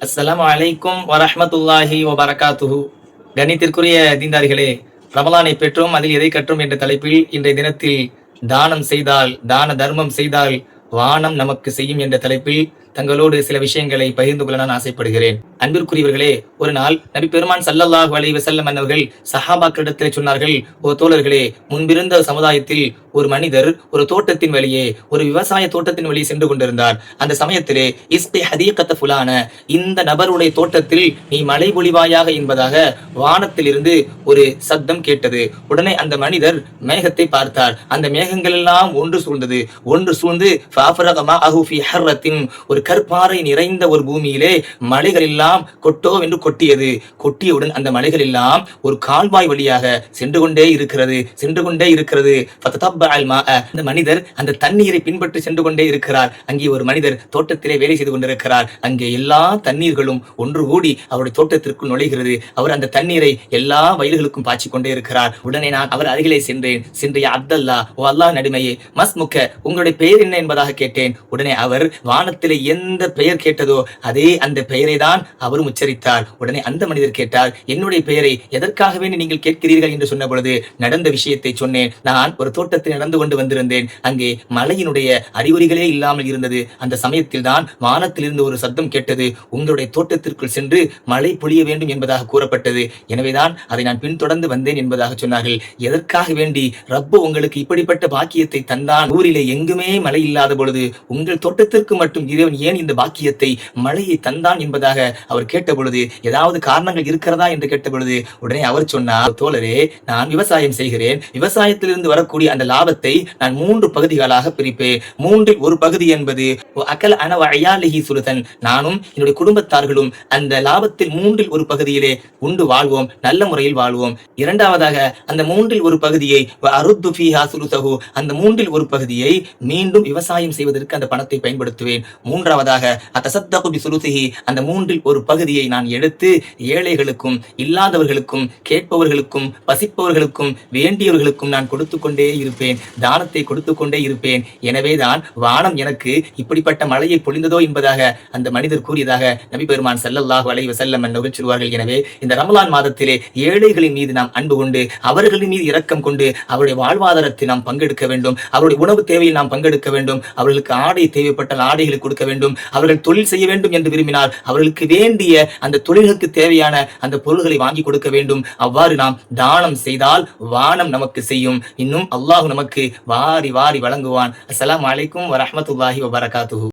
அஸ்ஸலாமு அலைக்கும் வரஹ்மத்துல்லாஹி வபரகாத்துஹு. கண்ணியத்திற்குரிய தீன்தாரிகளே, ரமலானை பெற்றோம் அதில் எதை கற்றோம் என்ற தலைப்பில் இன்றைய தினத்தில் தானம் செய்தால், தான தர்மம் செய்தால் வானம் நமக்கு செய்யும் என்ற தலைப்பில் தங்களோடு சில விஷயங்களை பகிர்ந்து கொள்ள நான் ஆசைப்படுகிறேன். அன்பிற்குரியவர்களே, ஒரு நாள் நபி பெருமான் ஸல்லல்லாஹு அலைஹி வஸல்லம் அவர்கள் சஹாபாக்களிடத்திலே சொன்னார்கள், ஓ தோழர்களே, முன்பிருந்த சமுதாயத்தில் ஒரு மனிதர் ஒரு தோட்டத்தின் வழியே, ஒரு விவசாய தோட்டத்தின் வழியே சென்று கொண்டிருந்தார். அந்த சமயத்திலே இஸ்பி ஹதீகத்த ஃபுலான, இந்த நபருடைய தோட்டத்தில் நீ மழை பொழிவாயாக என்பதாக வானத்திலிருந்து ஒரு சத்தம் கேட்டது. உடனே அந்த மனிதர் மேகத்தை பார்த்தார். அந்த மேகங்கள் எல்லாம் ஒன்று சூழ்ந்தது. ஒன்று சூழ்ந்து ஒரு கற்பாறை நிறைந்த ஒரு பூமியிலே மலைகள் எல்லாம் கொட்டோ என்று கொட்டியது. கொட்டியவுடன் அந்த மலைகள் எல்லாம் ஒரு கால்வாய் வழியாக சென்று கொண்டே இருக்கிறது, சென்று கொண்டே இருக்கிறது. அந்த மனிதர் அந்த தண்ணீரை பின்பற்றி சென்று கொண்டே இருக்கிறார். அங்கே ஒரு மனிதர் தோட்டத்திலே வேலை செய்து கொண்டிருக்கிறார். அங்கே எல்லா தண்ணீர்களும் ஒன்று கூடி அவருடைய தோட்டத்திற்குள் நுழைகிறது. அவர் அந்த தண்ணீரை எல்லா வயல்களுக்கும் பாய்ச்சி கொண்டே இருக்கிறார். உடனே நான் அவர் அருகிலே சென்றேன். சென்று அப்தல்லா, ஓ அல்லாஹ் நடிமையே, மஸ்முக்க, உங்களுடைய பெயர் என்ன என்பதாக கேட்டேன். உடனே அவர் வானத்திலே எந்த பெயர் கேட்டதோ அதே அந்த பெயரை தான் அவரும் உச்சரித்தார். உடனே அந்த மனிதர் கேட்டார், என்னுடைய பெயரை எதற்காகவே நீங்கள் கேட்கிறீர்கள் என்று சொன்ன பொழுது நடந்த விஷயத்தை சொன்னேன். நான் ஒரு தோட்டத்தில் நடந்து கொண்டு வந்திருந்தேன். அங்கே மழையினுடைய அறிகுறிகளே இல்லாமல் இருந்தது. அந்த சமயத்தில் தான் வானத்திலிருந்து ஒரு சத்தம் கேட்டது. உங்களுடைய தோட்டத்திற்குள் சென்று மழை பொழிய வேண்டும் என்பதாக கூறப்பட்டது. எனவேதான் அதை நான் பின்தொடர்ந்து வந்தேன் என்பதாக சொன்னார்கள். எதற்காக வேண்டி ரப்பு உங்களுக்கு இப்படிப்பட்ட பாக்கியத்தை தந்தான்? ஊரிலே எங்குமே மழை இல்லாத பொழுது உங்கள் தோட்டத்திற்கு மட்டும் இறைவன் ஏன் இந்த பாக்கியத்தை, மழையை தந்தான் என்பதாக அவர் கேட்ட பொழுது ஏதாவது காரணங்கள் இருக்கிறதா என்று கேட்ட பொழுது உடனே அவர் சொன்னார், தோழரே, நான் விவசாயம் செய்கிறேன். விவசாயத்திலிருந்து வரக்கூடிய அந்த லாபத்தை நான் 3 பகுதிகளாக பிரிப்பேன். 3இல் ஒரு பகுதி என்பது அகல் அனவயாலிஹி சுலுதன், நானும் என்னுடைய குடும்பத்தார்களும் அந்த லாபத்தில் 3இல் ஒரு பகுதியிலே உண்டு வாழ்வோம், நல்ல முறையில் வாழ்வோம். இரண்டாவதாக அந்த 3இல் ஒரு பகுதியை அருத்து ஃபீஹா சுலுதஹு, அந்த 3இல் ஒரு பகுதியை மீண்டும் விவசாயம் செய்வதற்கு அந்த பணத்தை பயன்படுத்துவேன். மூன்றாவதாக அத்தசத்தகு பிசுலுசிஹி, அந்த 3இல் ஒரு பகுதியை நான் எடுத்து ஏழைகளுக்கும் இல்லாதவர்களுக்கும் கேட்பவர்களுக்கும் பசிப்பவர்களுக்கும் வேண்டியவர்களுக்கும் நான் கொடுத்து கொண்டே இருப்பேன், தானத்தை கொடுத்து கொண்டே இருப்பேன். எனவேதான் வானம் எனக்கு இப்படிப்பட்ட மழையை பொழிந்ததோ என்பதாக அந்த மனிதர் கூறியதாக நபி பெருமான் ஸல்லல்லாஹு அலைஹி வஸல்லம் அவர்கள் சொல்வார்கள். எனவே இந்த ரமலான் மாதத்திலே ஏழைகளின் மீது நாம் அன்பு கொண்டு, அவர்களின் மீது இரக்கம் கொண்டு, அவருடைய வாழ்வாதாரத்தை நாம் பங்கெடுக்க வேண்டும். அவருடைய உணவு தேவையில் நாம் பங்கெடுக்க வேண்டும். அவர்களுக்கு ஆடை தேவைப்பட்டால் ஆடைகளை கொடுக்க வேண்டும். அவர்கள் தொழில் செய்ய வேண்டும் என்று விரும்பினால் அவர்களுக்கு வேண்டிய அந்த தொழில்களுக்கு தேவையான அந்த பொருள்களை வாங்கி கொடுக்க வேண்டும். அவ்வாறு நாம் தானம் செய்தால் வானம் நமக்கு செய்யும். இன்னும் அல்லாஹ் நமக்கு வாரி வாரி வழங்குவான். அஸ்ஸலாமு அலைக்கும் வரஹ்மத்துல்லாஹி வபரகாத்துஹு.